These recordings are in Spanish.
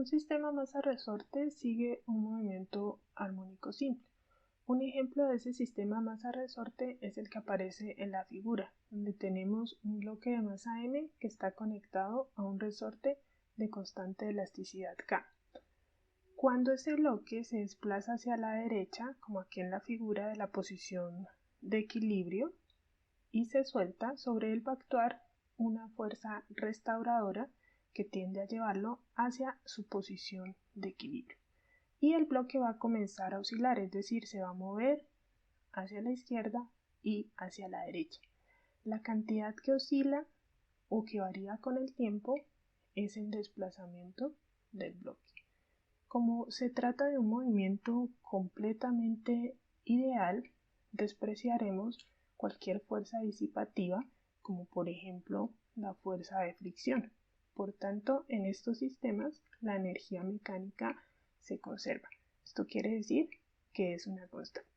Un sistema masa-resorte sigue un movimiento armónico simple. Un ejemplo de ese sistema masa-resorte es el que aparece en la figura, donde tenemos un bloque de masa m que está conectado a un resorte de constante elasticidad K. Cuando ese bloque se desplaza hacia la derecha, como aquí en la figura de la posición de equilibrio, y se suelta, sobre él va a actuar una fuerza restauradora que tiende a llevarlo hacia su posición de equilibrio. Y el bloque va a comenzar a oscilar, es decir, se va a mover hacia la izquierda y hacia la derecha. La cantidad que oscila o que varía con el tiempo es el desplazamiento del bloque. Como se trata de un movimiento completamente ideal, despreciaremos cualquier fuerza disipativa, como por ejemplo la fuerza de fricción. Por tanto, en estos sistemas la energía mecánica se conserva. Esto quiere decir que es una constante.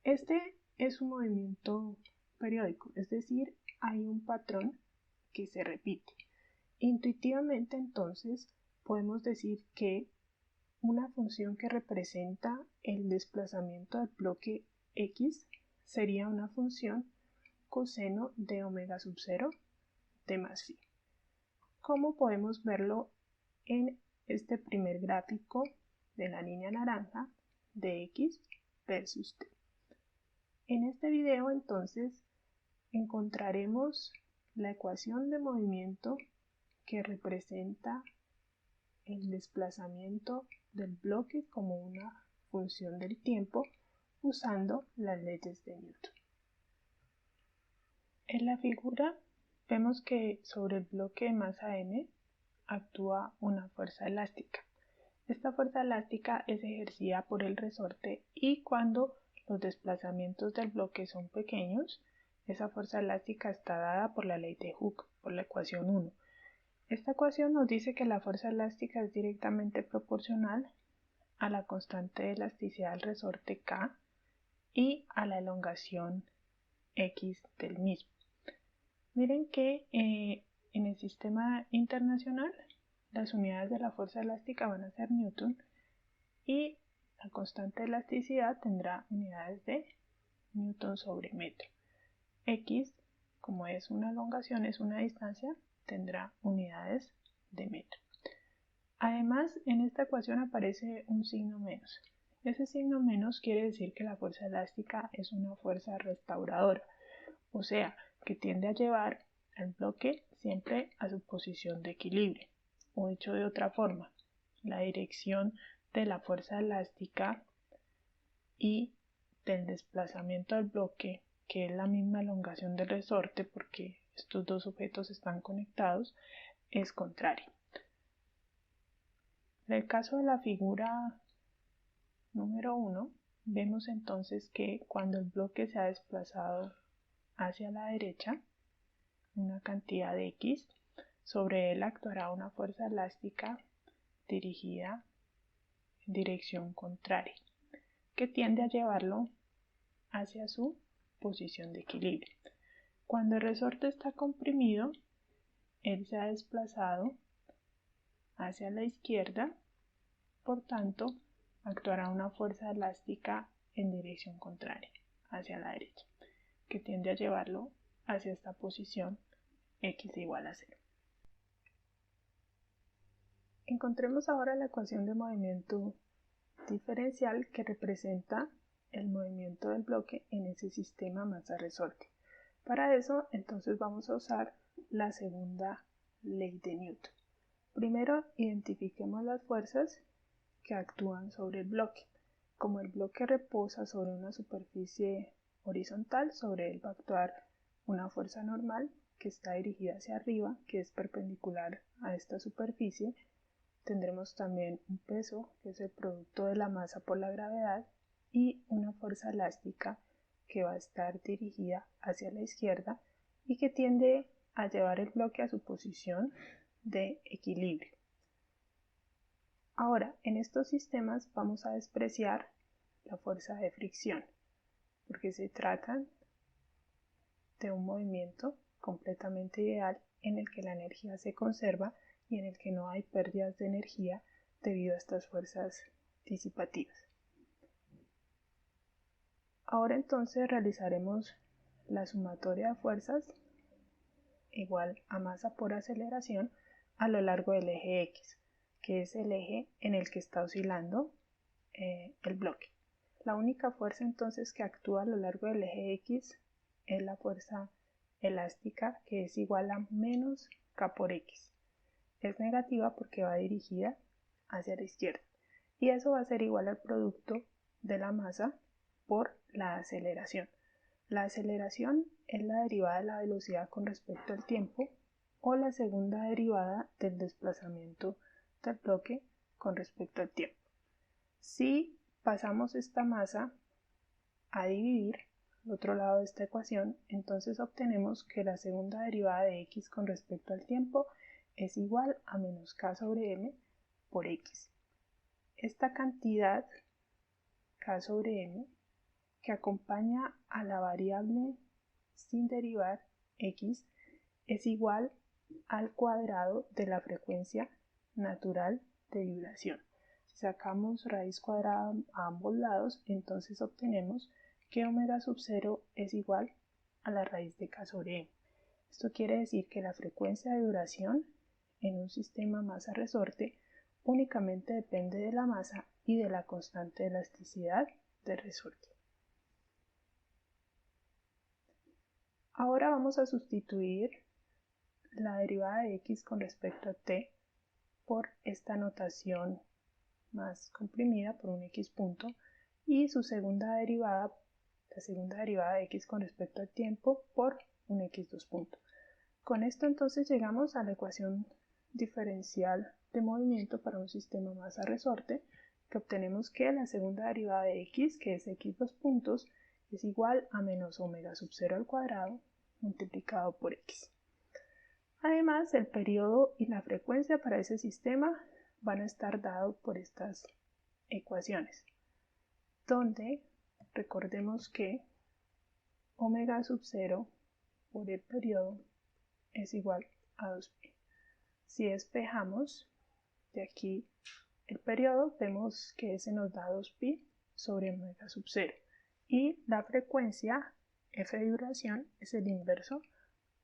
Este es un movimiento periódico, es decir, hay un patrón que se repite. Intuitivamente, entonces, podemos decir que una función que representa el desplazamiento del bloque X sería una función coseno de omega sub 0 de más phi. ¿Cómo podemos verlo en este primer gráfico de la línea naranja de X versus T? En este video, entonces, encontraremos la ecuación de movimiento que representa el desplazamiento del bloque como una función del tiempo usando las leyes de Newton. En la figura vemos que sobre el bloque de masa m actúa una fuerza elástica. Esta fuerza elástica es ejercida por el resorte y cuando los desplazamientos del bloque son pequeños, esa fuerza elástica está dada por la ley de Hooke, por la ecuación 1. Esta ecuación nos dice que la fuerza elástica es directamente proporcional a la constante de elasticidad del resorte K y a la elongación X del mismo. Miren que en el sistema internacional las unidades de la fuerza elástica van a ser Newton y la constante de elasticidad tendrá unidades de Newton sobre metro. X, como es una elongación, es una distancia, tendrá unidades de metro. Además, en esta ecuación aparece un signo menos. Ese signo menos quiere decir que la fuerza elástica es una fuerza restauradora, o sea, que tiende a llevar al bloque siempre a su posición de equilibrio. O dicho de otra forma, la dirección de la fuerza elástica y del desplazamiento del bloque, que es la misma elongación del resorte porque estos dos objetos están conectados, es contraria. En el caso de la figura número 1, vemos entonces que cuando el bloque se ha desplazado hacia la derecha, una cantidad de X, sobre él actuará una fuerza elástica dirigida en dirección contraria, que tiende a llevarlo hacia su posición de equilibrio. Cuando el resorte está comprimido, él se ha desplazado hacia la izquierda, por tanto, actuará una fuerza elástica en dirección contraria, hacia la derecha, que tiende a llevarlo hacia esta posición X igual a 0. Encontremos ahora la ecuación de movimiento diferencial que representa el movimiento del bloque en ese sistema masa-resorte. Para eso, entonces vamos a usar la segunda ley de Newton. Primero, identifiquemos las fuerzas que actúan sobre el bloque. Como el bloque reposa sobre una superficie horizontal, sobre él va a actuar una fuerza normal que está dirigida hacia arriba, que es perpendicular a esta superficie. Tendremos también un peso, que es el producto de la masa por la gravedad, y una fuerza elástica que va a estar dirigida hacia la izquierda y que tiende a llevar el bloque a su posición de equilibrio. Ahora, en estos sistemas vamos a despreciar la fuerza de fricción, porque se trata de un movimiento completamente ideal en el que la energía se conserva y en el que no hay pérdidas de energía debido a estas fuerzas disipativas. Ahora entonces realizaremos la sumatoria de fuerzas igual a masa por aceleración a lo largo del eje X, que es el eje en el que está oscilando el bloque. La única fuerza entonces que actúa a lo largo del eje X es la fuerza elástica, que es igual a menos K por X. Es negativa porque va dirigida hacia la izquierda, y eso va a ser igual al producto de la masa por la aceleración. La aceleración es la derivada de la velocidad con respecto al tiempo o la segunda derivada del desplazamiento del bloque con respecto al tiempo. Si pasamos esta masa a dividir al otro lado de esta ecuación, entonces obtenemos que la segunda derivada de x con respecto al tiempo es igual a menos k sobre m por x. Esta cantidad k sobre m que acompaña a la variable sin derivar x es igual al cuadrado de la frecuencia natural de vibración. Si sacamos raíz cuadrada a ambos lados, entonces obtenemos que omega sub 0 es igual a la raíz de k sobre m. Esto quiere decir que la frecuencia de vibración en un sistema masa-resorte únicamente depende de la masa y de la constante de elasticidad del resorte. Ahora vamos a sustituir la derivada de x con respecto a t por esta notación más comprimida por un x punto y su segunda derivada, la segunda derivada de x con respecto al tiempo por un x2 punto. Con esto entonces llegamos a la ecuación diferencial de movimiento para un sistema masa-resorte, que obtenemos que la segunda derivada de x, que es x2 puntos, es igual a menos omega sub 0 al cuadrado multiplicado por x. Además, el periodo y la frecuencia para ese sistema van a estar dados por estas ecuaciones, donde recordemos que omega sub 0 por el periodo es igual a 2pi. Si despejamos de aquí el periodo, vemos que ese nos da 2pi sobre omega sub 0 y la frecuencia f de vibración es el inverso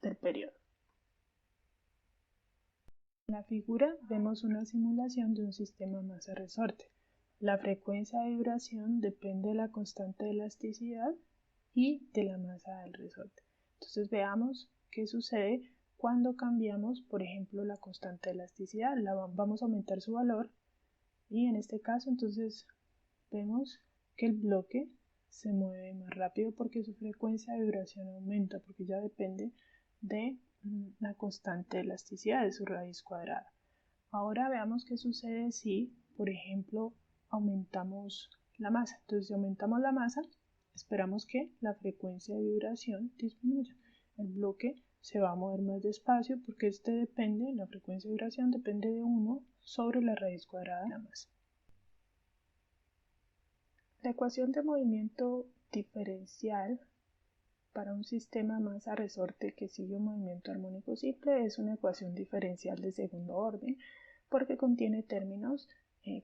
del periodo. En la figura vemos una simulación de un sistema masa-resorte. La frecuencia de vibración depende de la constante de elasticidad y de la masa del resorte. Entonces veamos qué sucede cuando cambiamos, por ejemplo, la constante de elasticidad. Vamos a aumentar su valor y en este caso entonces vemos que el bloque se mueve más rápido porque su frecuencia de vibración aumenta, porque ya depende de la constante de elasticidad de su raíz cuadrada. Ahora veamos qué sucede si, por ejemplo, aumentamos la masa. Entonces, si aumentamos la masa, esperamos que la frecuencia de vibración disminuya. El bloque se va a mover más despacio porque la frecuencia de vibración depende de 1 sobre la raíz cuadrada de la masa. La ecuación de movimiento diferencial para un sistema masa-resorte que sigue un movimiento armónico simple es una ecuación diferencial de segundo orden porque contiene términos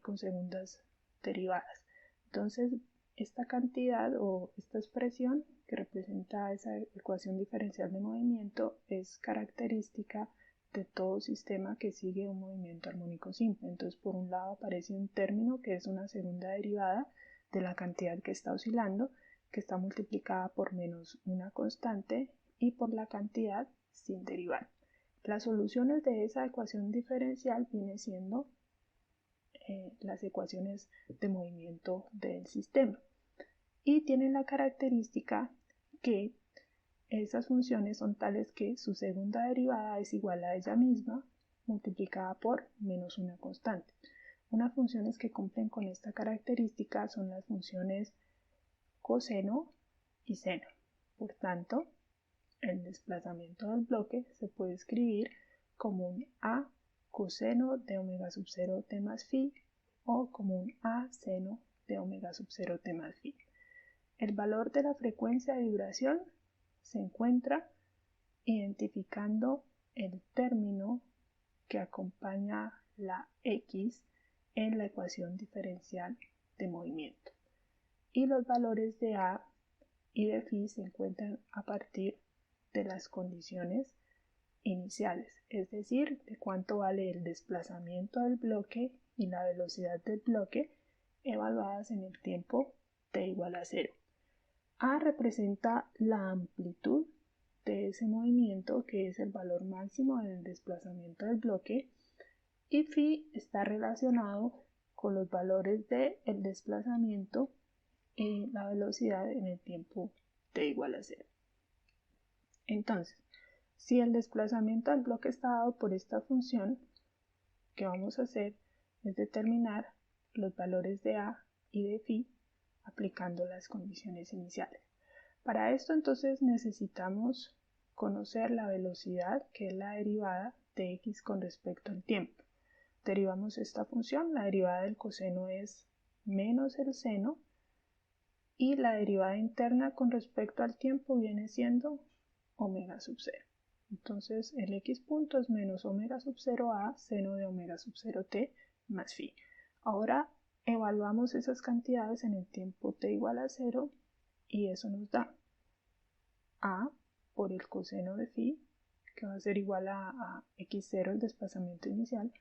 con segundas derivadas. Entonces, esta cantidad o esta expresión que representa esa ecuación diferencial de movimiento es característica de todo sistema que sigue un movimiento armónico simple. Entonces, por un lado aparece un término que es una segunda derivada de la cantidad que está oscilando, que está multiplicada por menos una constante y por la cantidad sin derivar. Las soluciones de esa ecuación diferencial vienen siendo las ecuaciones de movimiento del sistema y tienen la característica que esas funciones son tales que su segunda derivada es igual a ella misma multiplicada por menos una constante. Unas funciones que cumplen con esta característica son las funciones coseno y seno. Por tanto, el desplazamiento del bloque se puede escribir como un A coseno de omega sub 0 t más phi o como un A seno de omega sub 0 t más phi. El valor de la frecuencia de vibración se encuentra identificando el término que acompaña la x en la ecuación diferencial de movimiento. Y los valores de A y de phi se encuentran a partir de las condiciones iniciales, es decir, de cuánto vale el desplazamiento del bloque y la velocidad del bloque evaluadas en el tiempo t igual a 0. A representa la amplitud de ese movimiento, que es el valor máximo del desplazamiento del bloque, y phi está relacionado con los valores del desplazamiento y la velocidad en el tiempo t igual a 0. Entonces, si el desplazamiento del bloque está dado por esta función, lo que vamos a hacer es determinar los valores de A y de phi aplicando las condiciones iniciales. Para esto entonces necesitamos conocer la velocidad, que es la derivada de x con respecto al tiempo. Derivamos esta función, la derivada del coseno es menos el seno, y la derivada interna con respecto al tiempo viene siendo omega sub 0. Entonces el x punto es menos omega sub 0 a seno de omega sub 0 t más phi. Ahora evaluamos esas cantidades en el tiempo t igual a 0 y eso nos da a por el coseno de phi, que va a ser igual a x0, el desplazamiento inicial.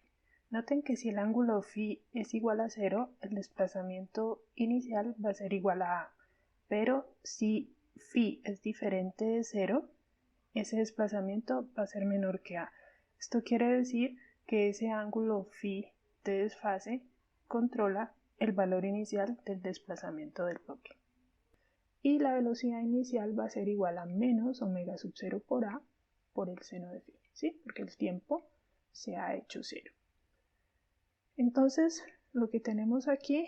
Noten que si el ángulo phi es igual a 0, el desplazamiento inicial va a ser igual a a. Pero si phi es diferente de 0, ese desplazamiento va a ser menor que a. Esto quiere decir que ese ángulo phi de desfase controla el valor inicial del desplazamiento del bloque. Y la velocidad inicial va a ser igual a menos omega sub 0 por a por el seno de phi, ¿sí? Porque el tiempo se ha hecho 0. Entonces, lo que tenemos aquí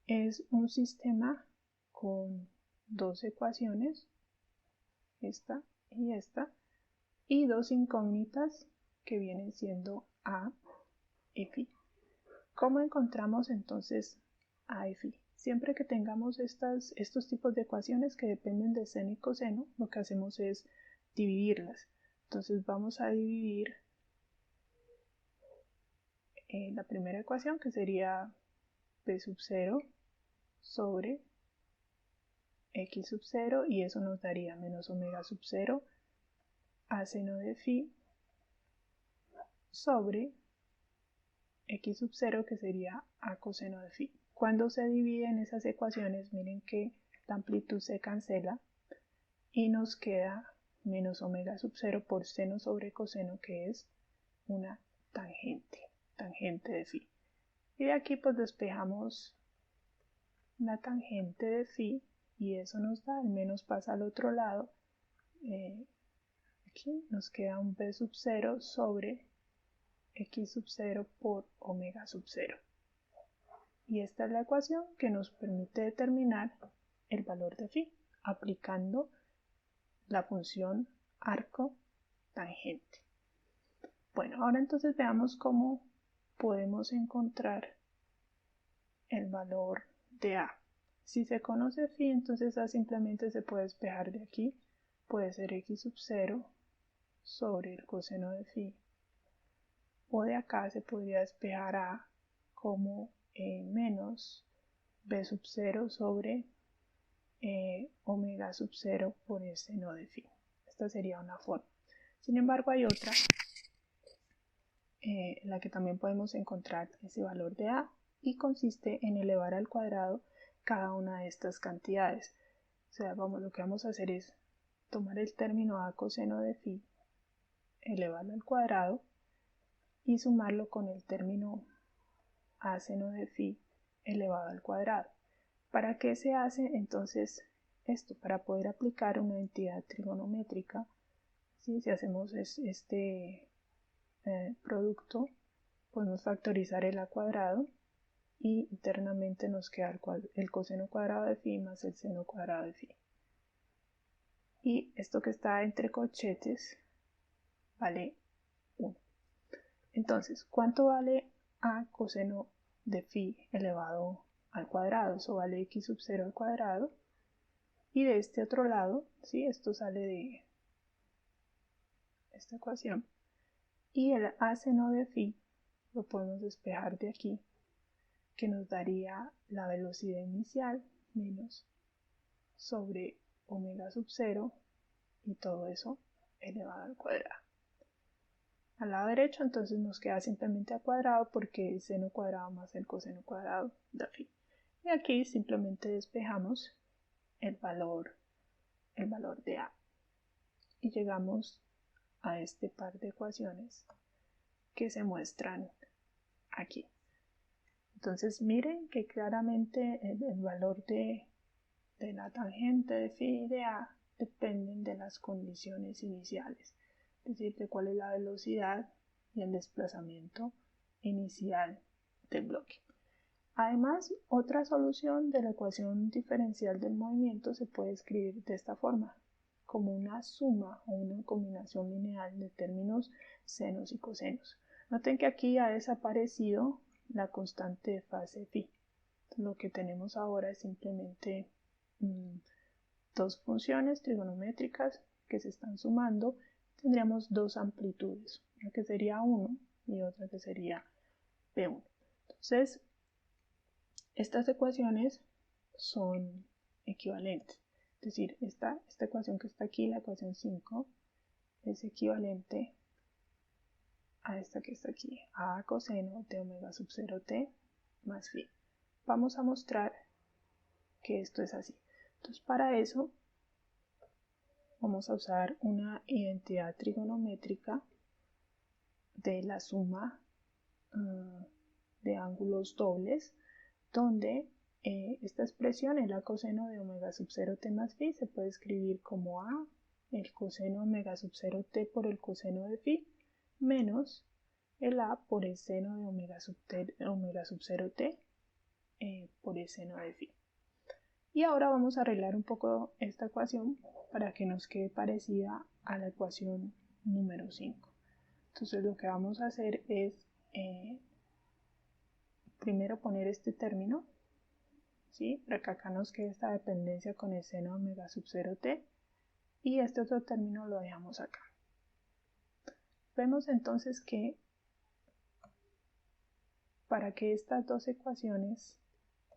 es un sistema con dos ecuaciones, esta y dos incógnitas que vienen siendo a y phi. ¿Cómo encontramos entonces a y phi? Siempre que tengamos estos tipos de ecuaciones que dependen de seno y coseno, lo que hacemos es dividirlas. Entonces vamos a dividir la primera ecuación, que sería p sub 0 sobre x sub 0, y eso nos daría menos omega sub 0 a seno de phi sobre x sub 0, que sería a coseno de phi. Cuando se dividen esas ecuaciones, miren que la amplitud se cancela y nos queda menos omega sub 0 por seno sobre coseno, que es una tangente de phi. Y de aquí pues despejamos la tangente de phi y eso nos da, el menos pasa al otro lado. Aquí nos queda un p sub 0 sobre x sub 0 por omega sub 0. Y esta es la ecuación que nos permite determinar el valor de phi aplicando la función arco tangente. Bueno, ahora entonces veamos cómo podemos encontrar el valor de a. Si se conoce phi, entonces a simplemente se puede despejar de aquí. Puede ser x sub 0 sobre el coseno de phi. O de acá se podría despejar a como menos b sub 0 sobre omega sub 0 por el seno de phi. Esta sería una forma. Sin embargo, hay otra en la que también podemos encontrar ese valor de a, y consiste en elevar al cuadrado cada una de estas cantidades. O sea, lo que vamos a hacer es tomar el término a coseno de phi, elevarlo al cuadrado y sumarlo con el término a seno de phi elevado al cuadrado. ¿Para qué se hace entonces esto? Para poder aplicar una entidad trigonométrica. ¿Sí? Si hacemos este producto, podemos factorizar el a cuadrado y internamente nos queda el coseno cuadrado de phi más el seno cuadrado de phi. Y esto que está entre corchetes vale 1. Entonces, ¿cuánto vale a coseno de phi elevado al cuadrado? Eso vale x sub 0 al cuadrado. Y de este otro lado, ¿sí? Esto sale de esta ecuación. Y el a seno de phi lo podemos despejar de aquí, que nos daría la velocidad inicial menos sobre omega sub 0 y todo eso elevado al cuadrado. Al lado derecho entonces nos queda simplemente a cuadrado porque el seno cuadrado más el coseno cuadrado da phi. Y aquí simplemente despejamos el valor de a. Y llegamos a este par de ecuaciones que se muestran aquí. Entonces miren que claramente el valor de la tangente de phi y de a dependen de las condiciones iniciales, es decir, de cuál es la velocidad y el desplazamiento inicial del bloque. Además, otra solución de la ecuación diferencial del movimiento se puede escribir de esta forma, como una suma o una combinación lineal de términos senos y cosenos. Noten que aquí ha desaparecido la constante de fase phi. Lo que tenemos ahora es simplemente dos funciones trigonométricas que se están sumando. Tendríamos dos amplitudes, una que sería 1 y otra que sería P1. Entonces, estas ecuaciones son equivalentes. Es decir, esta ecuación que está aquí, la ecuación 5, es equivalente a esta que está aquí, a coseno de omega sub 0t más phi. Vamos a mostrar que esto es así. Entonces, para eso vamos a usar una identidad trigonométrica de la suma de ángulos dobles, donde esta expresión, el a coseno de omega sub 0t más phi, se puede escribir como a el coseno omega sub 0t por el coseno de phi menos el a por el seno de omega sub 0t por el seno de phi. Y ahora vamos a arreglar un poco esta ecuación para que nos quede parecida a la ecuación número 5. Entonces lo que vamos a hacer es primero poner este término, ¿sí? Para que acá nos quede esta dependencia con el seno omega sub 0t y este otro término lo dejamos acá. Vemos entonces que para que estas dos ecuaciones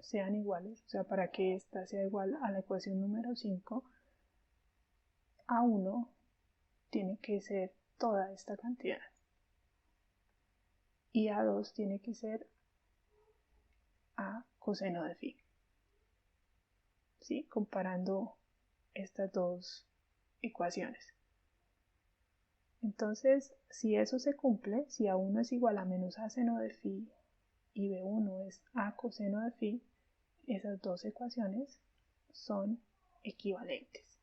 sean iguales, o sea, para que esta sea igual a la ecuación número 5, A1 tiene que ser toda esta cantidad y A2 tiene que ser a coseno de phi, ¿sí? Comparando estas dos ecuaciones. Entonces, si eso se cumple, si A1 es igual a menos a seno de phi y B1 es a coseno de phi, esas dos ecuaciones son equivalentes.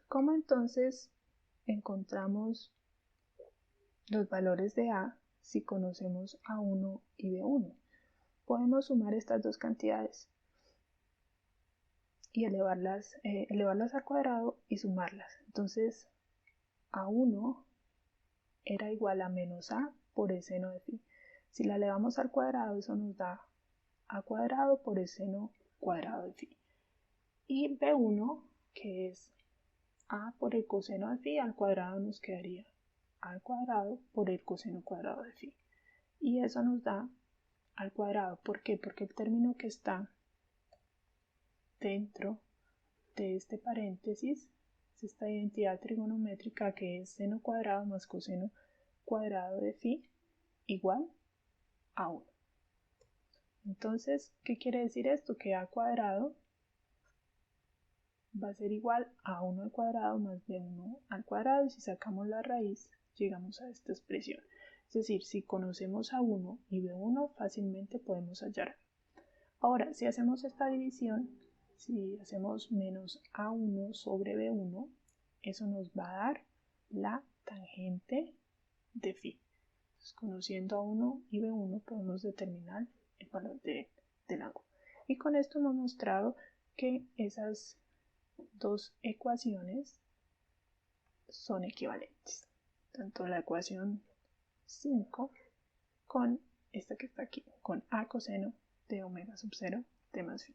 ¿Cómo entonces encontramos los valores de A si conocemos A1 y B1? Podemos sumar estas dos cantidades y elevarlas al cuadrado y sumarlas. Entonces, A1 era igual a menos A por el seno de phi. Si la elevamos al cuadrado, eso nos da A cuadrado por el seno cuadrado de phi. Y B1, que es A por el coseno de phi, al cuadrado nos quedaría A al cuadrado por el coseno cuadrado de phi. Y eso nos da al cuadrado. ¿Por qué? Porque el término que está dentro de este paréntesis es esta identidad trigonométrica que es seno cuadrado más coseno cuadrado de phi igual a 1. Entonces, ¿qué quiere decir esto? Que a cuadrado va a ser igual a 1 al cuadrado más b1 al cuadrado, y si sacamos la raíz llegamos a esta expresión. Es decir, si conocemos a 1 y b1 fácilmente podemos hallar. Ahora, si hacemos esta división, si hacemos menos a1 sobre b1, eso nos va a dar la tangente de phi. Entonces, conociendo a 1 y b1 podemos determinar el valor del ángulo. Y con esto hemos mostrado que esas dos ecuaciones son equivalentes. Tanto la ecuación 5 con esta que está aquí, con a coseno de omega sub 0 t más phi.